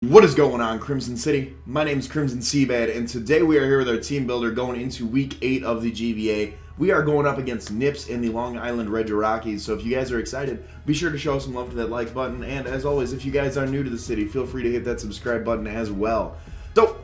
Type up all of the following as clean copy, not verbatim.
What is going on, Crimson City? My name is Crimson CBAD, and today we are here with our team builder going into Week 8 of the GBA. We are going up against Nips in the Long Island Regirockies, so if you guys are excited, be sure to show some love to that like button, and as always, if you guys are new to the city, feel free to hit that subscribe button as well. So,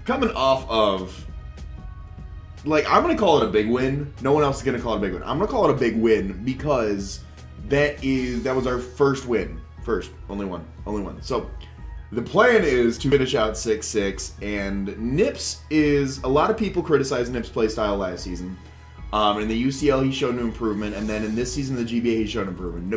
coming off of, I'm going to call it a big win. No one else is going to call it a big win. I'm going to call it a big win because that was our first win. Only one. So, the plan is to finish out 6-6, and Nips is, a lot of people criticized Nips' playstyle last season. In the UCL, he showed an improvement, and then in this season, the GBA, he showed an improvement. Now,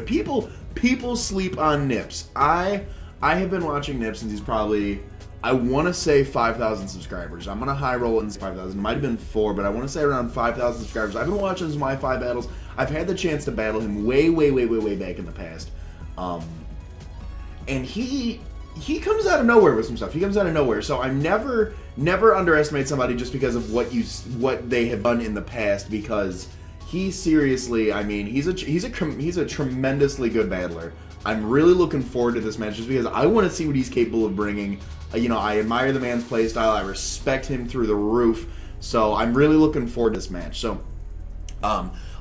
people sleep on Nips. I have been watching Nips since he's probably, I want to say 5,000 subscribers. I'm going to high roll it and say 5,000. It might have been 4, but I want to say around 5,000 subscribers. I've been watching his Wi-Fi battles. I've had the chance to battle him way back in the past. And he comes out of nowhere with some stuff. He comes out of nowhere. So I never underestimate somebody just because of what they have done in the past, because he seriously, I mean, he's a tremendously good battler. I'm really looking forward to this match just because I want to see what he's capable of bringing. You know, I admire the man's playstyle. I respect him through the roof. So I'm really looking forward to this match. So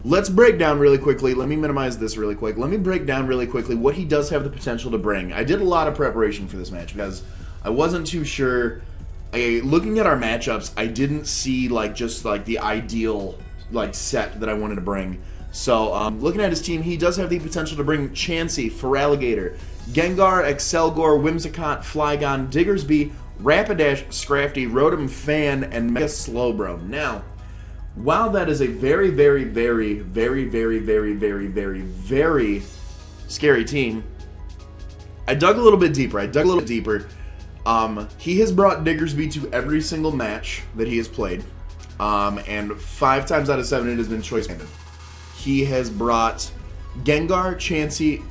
let's break down really quickly. Let me minimize this really quick. Let me break down really quickly what he does have the potential to bring. I did a lot of preparation for this match because I wasn't too sure. Looking at our matchups, I didn't see just the ideal set that I wanted to bring. So looking at his team, he does have the potential to bring Chansey, Feraligatr, Gengar, ElScizor, Whimsicott, Flygon, Diggersby, Rapidash, Scrafty, Rotom, Fan, and Mega Slowbro. Now, while that is a very scary team, I dug a little bit deeper. He has brought Diggersby to every single match that he has played, and 5 times out of 7 it has been choice banded. He has brought Gengar, Chansey,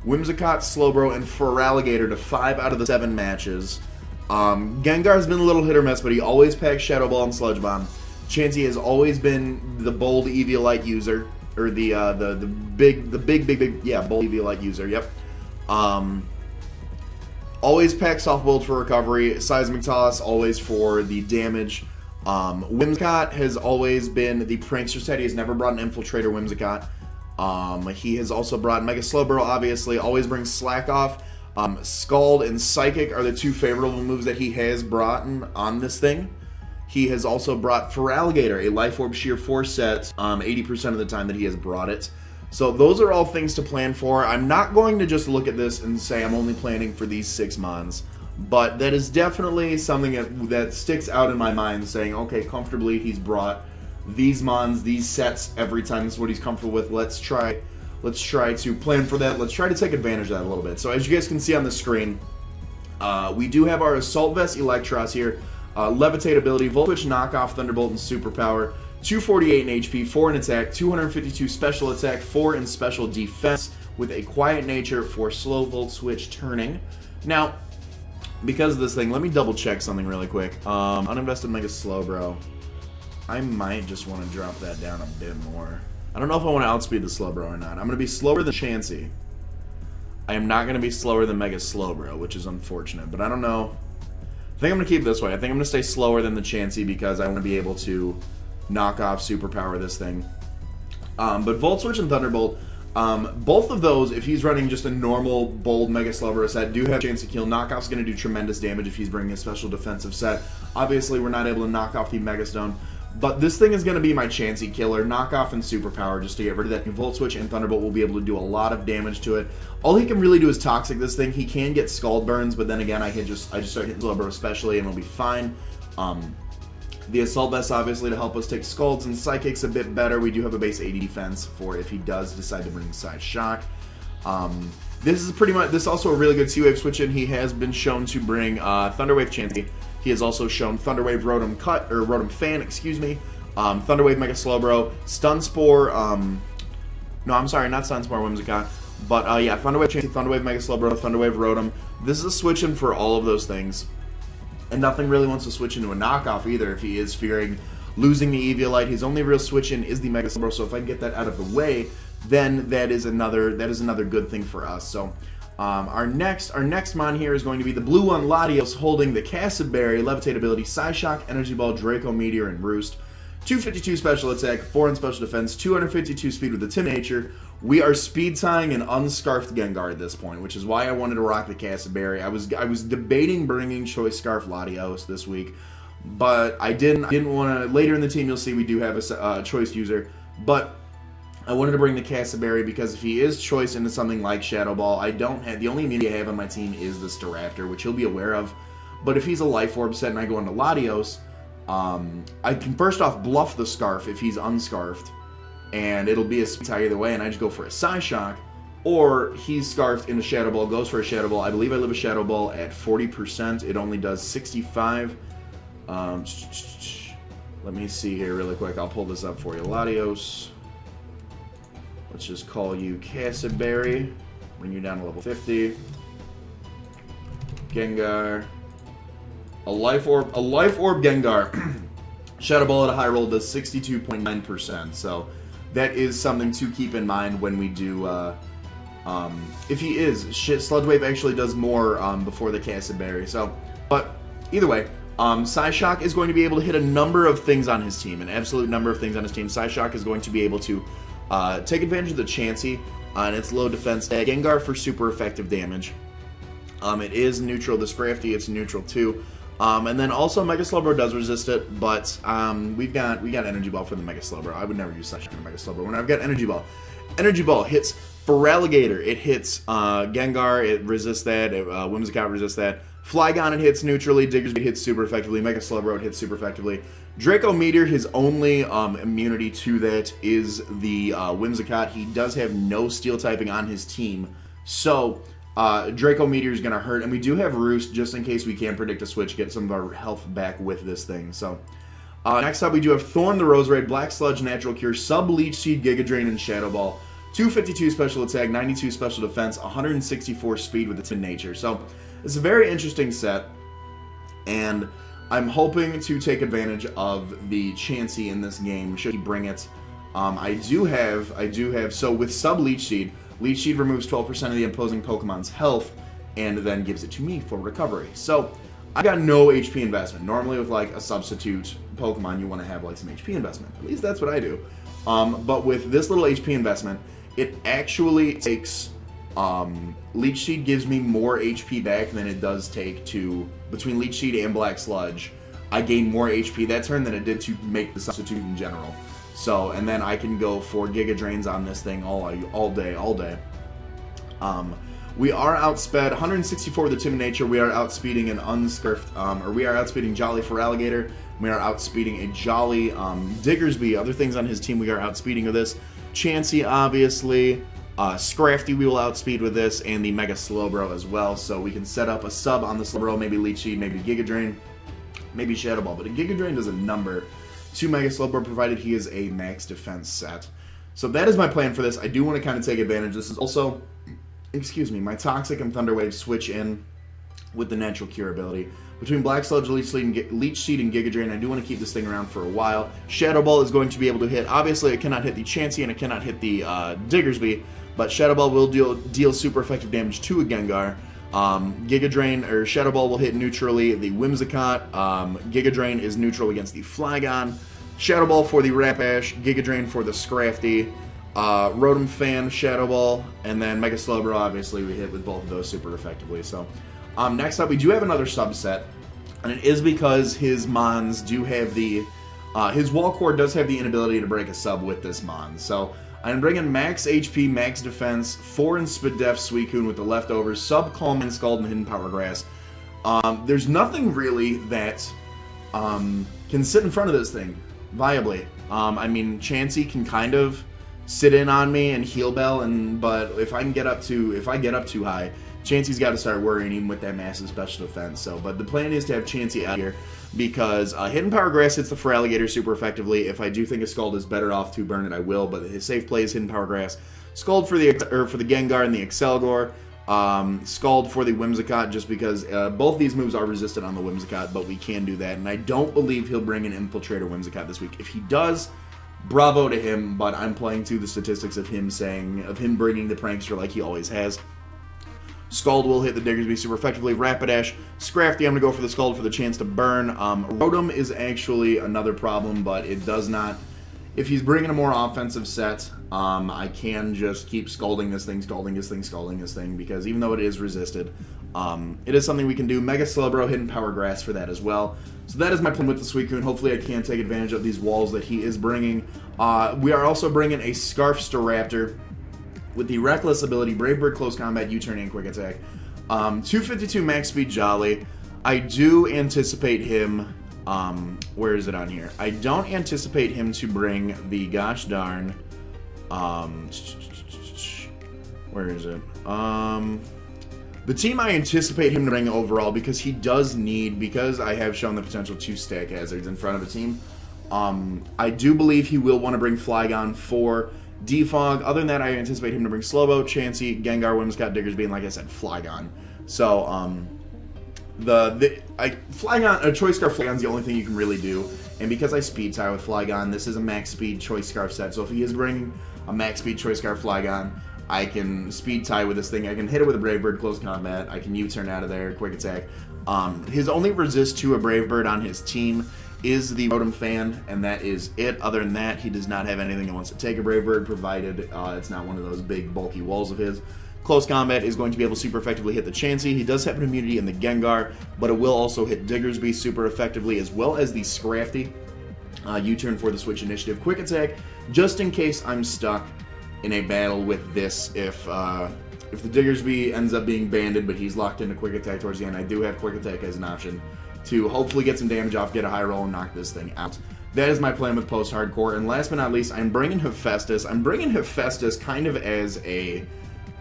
Whimsicott, Slowbro, and Feraligatr to 5 out of the 7 matches. Gengar's been a little hit or miss, but he always packs Shadow Ball and Sludge Bomb. Chansey has always been the bold Eviolite user, or the big bold Eviolite user. Yep. Always packs Soft Bolt for recovery. Seismic Toss always for the damage. Whimsicott has always been the prankster set. He has never brought an Infiltrator Whimsicott. He has also brought Mega Slowbro. Obviously, always brings Slack Off. Scald and Psychic are the 2 favorable moves that he has brought on this thing. He has also brought Feraligatr, a Life Orb Sheer Force set, 80% of the time that he has brought it. So those are all things to plan for. I'm not going to just look at this and say I'm only planning for these 6 mons, but that is definitely something that sticks out in my mind, saying, okay, comfortably he's brought these mons, these sets every time. This is what he's comfortable with. Let's try to plan for that. Let's try to take advantage of that a little bit. So as you guys can see on the screen, we do have our Assault Vest Electros here, Levitate ability, Volt Switch, Knockoff, Thunderbolt, and Superpower, 248 in HP, 4 in attack, 252 special attack, 4 in special defense, with a quiet nature for slow Volt Switch turning. Now, because of this thing, let me double check something really quick. Uninvested Mega Slowbro. I might just want to drop that down a bit more. I don't know if I want to outspeed the Slowbro or not. I'm going to be slower than Chansey. I am not going to be slower than Mega Slowbro, which is unfortunate, but I don't know. I think I'm going to keep it this way. I think I'm going to stay slower than the Chansey because I want to be able to knock off Superpower this thing. But Volt Switch and Thunderbolt, both of those, if he's running just a normal bold Mega Slowbro set, do have a chance to kill. Knockoff's going to do tremendous damage if he's bringing a special defensive set. Obviously, we're not able to knock off the Mega Stone. But this thing is going to be my Chansey killer. Knockoff and Superpower just to get rid of that. Volt Switch and Thunderbolt will be able to do a lot of damage to it. All he can really do is Toxic this thing. He can get Scald Burns, but then again, I just start hitting Slowbro especially, and it'll be fine. The Assault Vest, obviously, to help us take Scalds and Psychics a bit better. We do have a base 80 defense for if he does decide to bring Side Shock. This is also a really good C-Wave switch in. He has been shown to bring Thunderwave Chansey. He has also shown Thunderwave Rotom Fan, excuse me. Thunderwave Mega Slowbro, Stun Spore, no, I'm sorry, not Stun Spore, Whimsicott. But yeah, Thunderwave Chansey, Thunderwave Mega Slowbro, Thunderwave Rotom. This is a switch in for all of those things. And nothing really wants to switch into a knockoff either if he is fearing losing the Eviolite. His only real switch in is the Mega Slowbro, so if I can get that out of the way, then that is another good thing for us. So Our next mon here is going to be the blue one, Latios, holding the Castleberry, Levitate ability, Psyshock, Energy Ball, Draco Meteor, and Roost. 252 special attack, 4 in special defense, 252 speed with the Tim Nature. We are speed tying an unscarfed Gengar at this point, which is why I wanted to rock the Castleberry. I was debating bringing Choice Scarf Latios this week, but I didn't want to. Later in the team, you'll see we do have a choice user, but I wanted to bring the Castleberry because if he is choice into something like Shadow Ball, the only immunity I have on my team is the Staraptor, which he'll be aware of. But if he's a Life Orb set and I go into Latios, I can first off bluff the Scarf if he's unscarfed, and it'll be a speed tie either way, and I just go for a Psyshock, or he's scarfed into Shadow Ball, goes for a Shadow Ball. I believe I live a Shadow Ball at 40%. It only does 65. Let me see here really quick. I'll pull this up for you. Latios. Let's just call you Castleberry. Bring you down to level 50. Gengar. A Life Orb Gengar. Shadow Ball at a high roll does 62.9%. So that is something to keep in mind when we do. If he is, Sludge Wave actually does more before the Castleberry. So, but either way, Psyshock is going to be able to hit a number of things on his team, an absolute number of things on his team. Psyshock is going to be able to take advantage of the Chansey on its low defense tag. Gengar for super effective damage. It is neutral to Scrafty, it's neutral too. And then also Mega Slowbro does resist it, but we got Energy Ball for the Mega Slowbro. I would never use Psyshock in Mega Slowbro. When I've got Energy Ball. Energy Ball hits Feraligatr, it hits Gengar, it resists that, Whimsicott resists that. Flygon, it hits neutrally, Diggersby hits super effectively, Mega Slowbro, it hits super effectively. Draco Meteor, his only immunity to that is the Whimsicott. He does have no steel typing on his team, so Draco Meteor is going to hurt. And we do have Roost, just in case we can't predict a switch, get some of our health back with this thing. So next up, we do have Thorn the Roserade, Black Sludge, Natural Cure, Sub Leech Seed, Giga Drain, and Shadow Ball. 252 special attack, 92 special defense, 164 speed with its in nature. So it's a very interesting set, and I'm hoping to take advantage of the Chansey in this game, should he bring it. I do have, so with Sub Leech Seed removes 12% of the opposing Pokemon's health, and then gives it to me for recovery. So I got no HP investment. Normally with like a substitute Pokemon, you want to have like some HP investment. At least that's what I do. But with this little HP investment, it actually takes, Leech Seed gives me more HP back than it does take to, between Leech Seed and Black Sludge, I gain more HP that turn than it did to make the substitute in general. So, and then I can go for Giga Drains on this thing all day. We are outsped 164 with the Tim Nature. We are outspeeding an unscarfed, or we are outspeeding Jolly Feraligatr. We are outspeeding a Jolly Diggersby. Other things on his team we are outspeeding with this. Chansey, obviously. Scrafty we will outspeed with this, and the Mega Slowbro as well. So we can set up a sub on the Slowbro, maybe Leech Seed, maybe Giga Drain, maybe Shadow Ball. But a Giga Drain does a number to Mega Slowbro, provided he is a max defense set. So that is my plan for this. I do want to kind of take advantage. This is also, excuse me, my Toxic and Thunder Wave switch in with the Natural Cure ability. Between Black Sludge, Leech Seed, and Giga Drain, I do want to keep this thing around for a while. Shadow Ball is going to be able to hit. Obviously, it cannot hit the Chansey, and it cannot hit the Diggersby, but Shadow Ball will deal super effective damage to a Gengar. Giga Drain, or Shadow Ball will hit neutrally the Whimsicott. Giga Drain is neutral against the Flygon. Shadow Ball for the Rapidash, Giga Drain for the Scrafty, Rotom Fan, Shadow Ball, and then Mega Slowbro, obviously, we hit with both of those super effectively. So, next up, we do have another subset, and it is because his Mons do have the, his Wall Core does have the inability to break a sub with this Mon. So, I'm bringing max HP, max defense, 4 in Spadef, Suicune with the leftovers, Sub Calm and Scald and Hidden Power Grass. There's nothing really that can sit in front of this thing viably. I mean, Chansey can kind of sit in on me and Heal Bell, but if I get up too high, Chansey's got to start worrying even with that massive special defense. So, but the plan is to have Chansey out here because Hidden Power Grass hits the Feraligatr super effectively. If I do think a Scald is better off to burn it, I will. But his safe play is Hidden Power Grass. Scald for the Gengar and the ElScizor. Scald for the Whimsicott, just because both these moves are resisted on the Whimsicott, but we can do that. And I don't believe he'll bring an Infiltrator Whimsicott this week. If he does, bravo to him. But I'm playing to the statistics of him bringing the Prankster like he always has. Scald will hit the Diggersby super effectively. Rapidash, Scrafty, I'm going to go for the Scald for the chance to burn. Rotom is actually another problem, but it does not... If he's bringing a more offensive set, I can just keep scalding this thing, because even though it is resisted, it is something we can do. Mega Slowbro, Hidden Power Grass for that as well. So that is my plan with the Suicune. Hopefully I can take advantage of these walls that he is bringing. We are also bringing a Scarf Staraptor with the Reckless ability, Brave Bird, Close Combat, U-Turn, and Quick Attack. 252 Max Speed Jolly. I do anticipate him... where is it on here? I don't anticipate him to bring the gosh darn... where is it? The team I anticipate him to bring overall, because he does need... Because I have shown the potential to stack hazards in front of a team, I do believe he will want to bring Flygon for... Defog. Other than that, I anticipate him to bring Slowbo, Chansey, Gengar, Whimsicott, Diggersby, and like I said, Flygon. So, Flygon, a Choice Scarf Flygon's the only thing you can really do. And because I Speed Tie with Flygon, this is a Max Speed Choice Scarf set. So if he is bringing a Max Speed Choice Scarf Flygon, I can Speed Tie with this thing. I can hit it with a Brave Bird, Close Combat. I can U-Turn out of there, Quick Attack. His only resist to a Brave Bird on his team is the Rotom Fan, and that is it. Other than that, he does not have anything that wants to take a Brave Bird, provided it's not one of those big, bulky walls of his. Close Combat is going to be able to super effectively hit the Chansey. He does have an immunity in the Gengar, but it will also hit Diggersby super effectively, as well as the Scrafty. U-Turn for the Switch Initiative. Quick Attack, just in case I'm stuck in a battle with this. If the Diggersby ends up being banded, but he's locked into Quick Attack towards the end, I do have Quick Attack as an option to hopefully get some damage off, get a high roll, and knock this thing out. That is my plan with post-hardcore. And last but not least, I'm bringing Hephaestus. I'm bringing Hephaestus kind of as a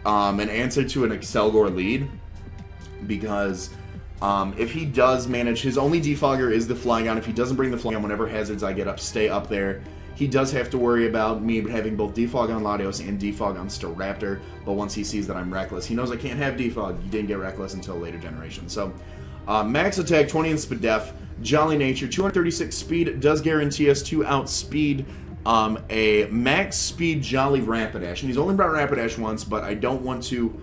an answer to an Excelgor lead, because if he does manage, his only defogger is the Flygon. If he doesn't bring the Flygon, whenever hazards I get up, stay up there. He does have to worry about me having both Defog on Latios and Defog on Staraptor, but once he sees that I'm Reckless, he knows I can't have Defog. He didn't get Reckless until later generation. So, max attack, 20 in Spadef, Jolly Nature, 236 speed, does guarantee us to outspeed a max speed Jolly Rapidash. And he's only brought Rapidash once, but I don't want to...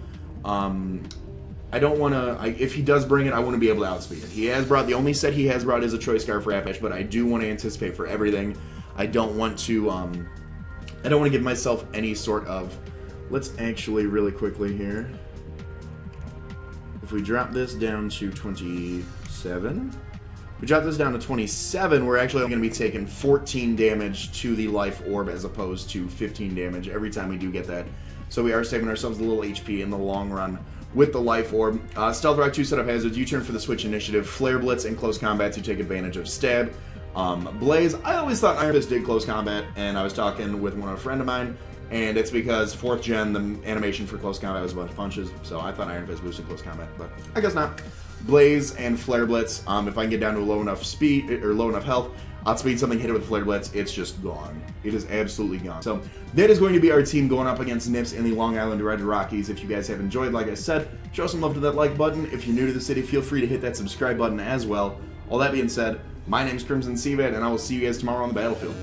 if he does bring it, I want to be able to outspeed it. He has brought, the only set he has brought is a Choice Scarf Rapidash, but I do want to anticipate for everything. I don't want to give myself any sort of, let's actually really quickly here, if we drop this down to 27, we drop this down to 27, we're actually going to be taking 14 damage to the Life Orb as opposed to 15 damage every time we do get that. So we are saving ourselves a little HP in the long run with the Life Orb. Stealth Rock 2 setup hazards, U-Turn for the Switch Initiative, Flare Blitz, and Close Combat to take advantage of Stab. Blaze, I always thought Iron Fist did Close Combat, and I was talking with a friend of mine, and it's because 4th gen, the animation for Close Combat was a bunch of punches, so I thought Iron Fist boosted Close Combat, but I guess not. Blaze and Flare Blitz, if I can get down to a low enough speed, or low enough health, outspeed something, hit it with Flare Blitz, it's just gone. It is absolutely gone. So, that is going to be our team going up against Nips in the Long Island Regirockies. If you guys have enjoyed, like I said, show some love to that like button. If you're new to the city, feel free to hit that subscribe button as well. All that being said, my name's Crimson CBAD, and I will see you guys tomorrow on the battlefield.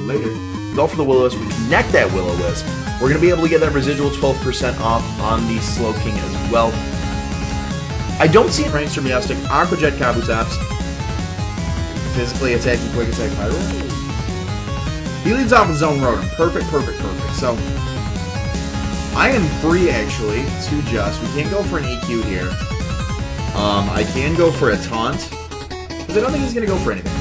Later. Go for the Will-O-Wisp. We connect that Will-O-Wisp. We're going to be able to get that residual 12% off on the Slowking as well. I don't see it ranks from Meowstic. Aqua Jet Kabutops. Physically attacking, quick attack, Marill. He leads off with Zone Rotom. Perfect. So, I am free, actually, to just... We can't go for an EQ here. I can go for a Taunt, because I don't think he's going to go for anything.